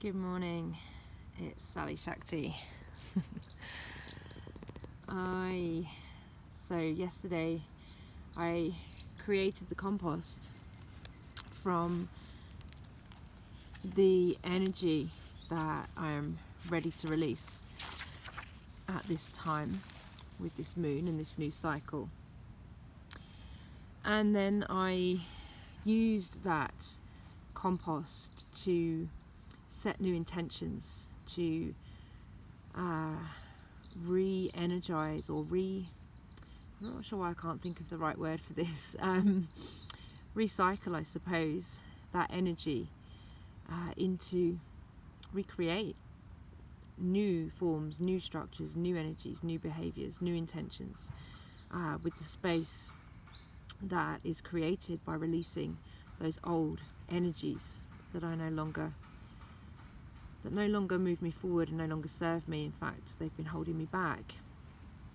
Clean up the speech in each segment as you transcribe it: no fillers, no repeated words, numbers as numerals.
Good morning, it's Sally-Shakti. So yesterday I created the compost from the energy that I am ready to release at this time with this moon and this new cycle. And then I used that compost to set new intentions, to re-energize or I'm not sure why I can't think of the right word for this, recycle, I suppose, that energy into recreate new forms, new structures, new energies, new behaviors, new intentions with the space that is created by releasing those old energies that no longer move me forward and no longer serve me. In fact, they've been holding me back.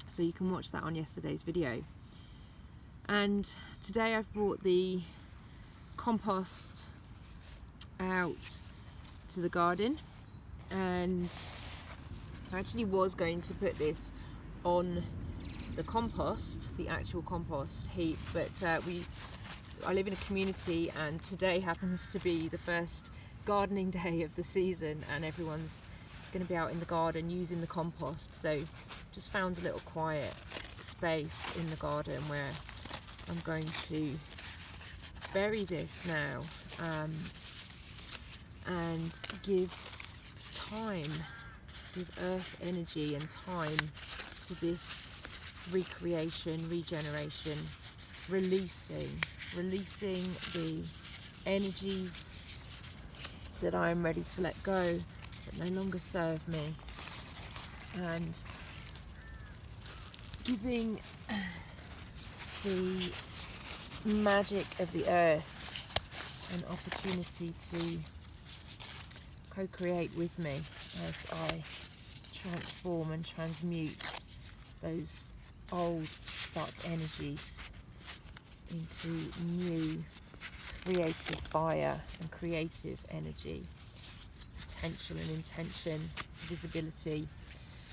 So you can watch that on yesterday's video. And today I've brought the compost out to the garden, and I actually was going to put this on the compost, the actual compost heap, but I live in a community and today happens to be the first gardening day of the season and everyone's going to be out in the garden using the compost, so just found a little quiet space in the garden where I'm going to bury this now and give earth energy and time to this recreation, regeneration, releasing the energies that I am ready to let go, that no longer serve me, and giving the magic of the earth an opportunity to co-create with me as I transform and transmute those old stuck energies into new creative fire and creative energy, potential and intention, visibility.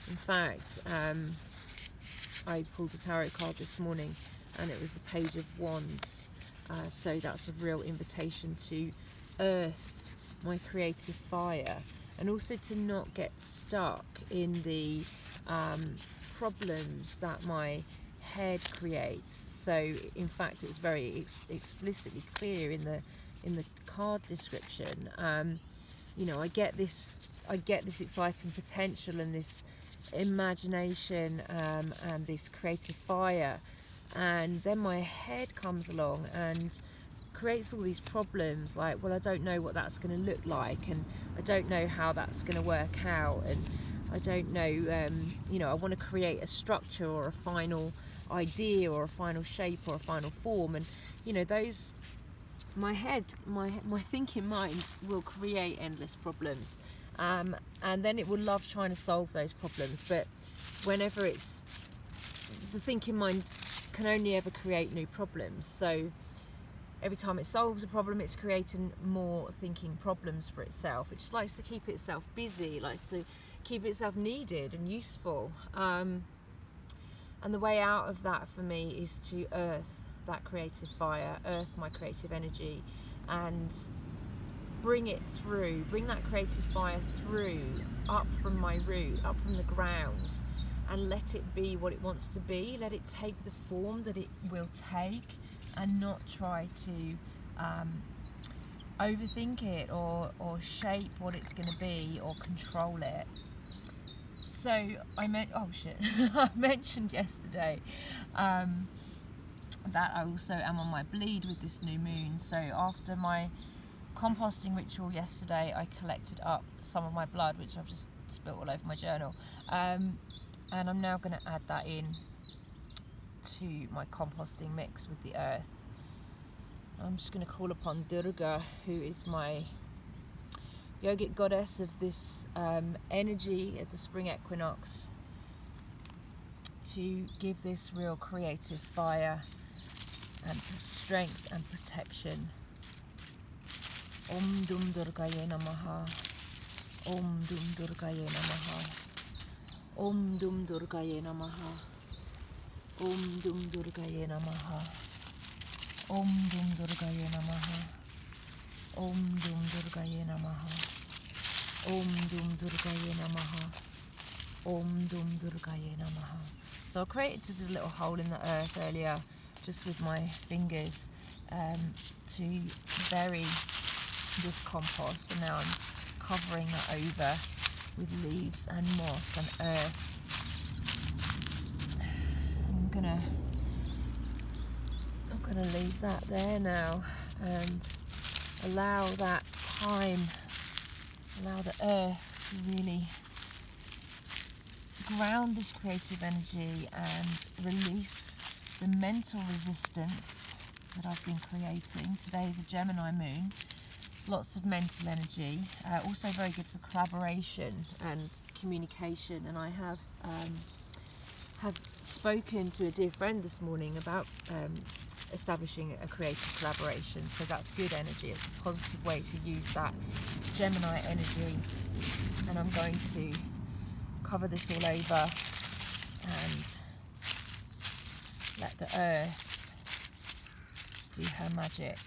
In fact, I pulled a tarot card this morning and it was the Page of Wands, so that's a real invitation to earth my creative fire, and also to not get stuck in the problems that my head creates. So in fact it was very explicitly clear in the card description. You know, I get this exciting potential and this imagination and this creative fire, and then my head comes along and creates all these problems, like, well, I don't know what that's going to look like, and I don't know how that's going to work out, and I don't know, you know, I want to create a structure or a final idea or a final shape or a final form, and you know, those, my head, my thinking mind will create endless problems, and then it will love trying to solve those problems, but whenever it's, the thinking mind can only ever create new problems, so every time it solves a problem, it's creating more thinking problems for itself. It just likes to keep itself busy, likes to keep itself needed and useful. And the way out of that for me is to earth that creative fire, earth my creative energy, and bring it through, bring that creative fire through, up from my root, up from the ground, and let it be what it wants to be. Let it take the form that it will take, and not try to overthink it or shape what it's going to be or control it. So I mentioned yesterday that I also am on my bleed with this new moon. So after my composting ritual yesterday, I collected up some of my blood, which I've just spilt all over my journal, and I'm now going to add that in to my composting mix with the earth. I'm just going to call upon Durga, who is my yogic goddess of this energy at the spring equinox, to give this real creative fire and strength and protection. Om Dum Durgaye Namaha. Om Dum Durgaye Namaha. Om Dum Durgaye Namaha. Om Dum Durgaye Namaha. Om Dum Durgaye Namaha. Om Dum Durgaye Namaha. Om Dum Durgaye Namaha. Om Dum Durgaye Namaha. So I created a little hole in the earth earlier just with my fingers to bury this compost, and now I'm covering it over with leaves and moss and earth. I'm gonna leave that there now and allow that time, allow the earth to really ground this creative energy and release the mental resistance that I've been creating. Today is a Gemini moon, lots of mental energy, also very good for collaboration and communication. And I have spoken to a dear friend this morning about establishing a creative collaboration, so that's good energy. It's a positive way to use that Gemini energy. And I'm going to cover this all over and let the earth do her magic.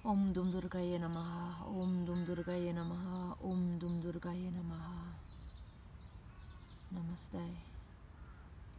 Om Dum Durgaye Namaha. Om Dum Durgaye Namaha. Om Dum Durgaye Namaha. Namaste.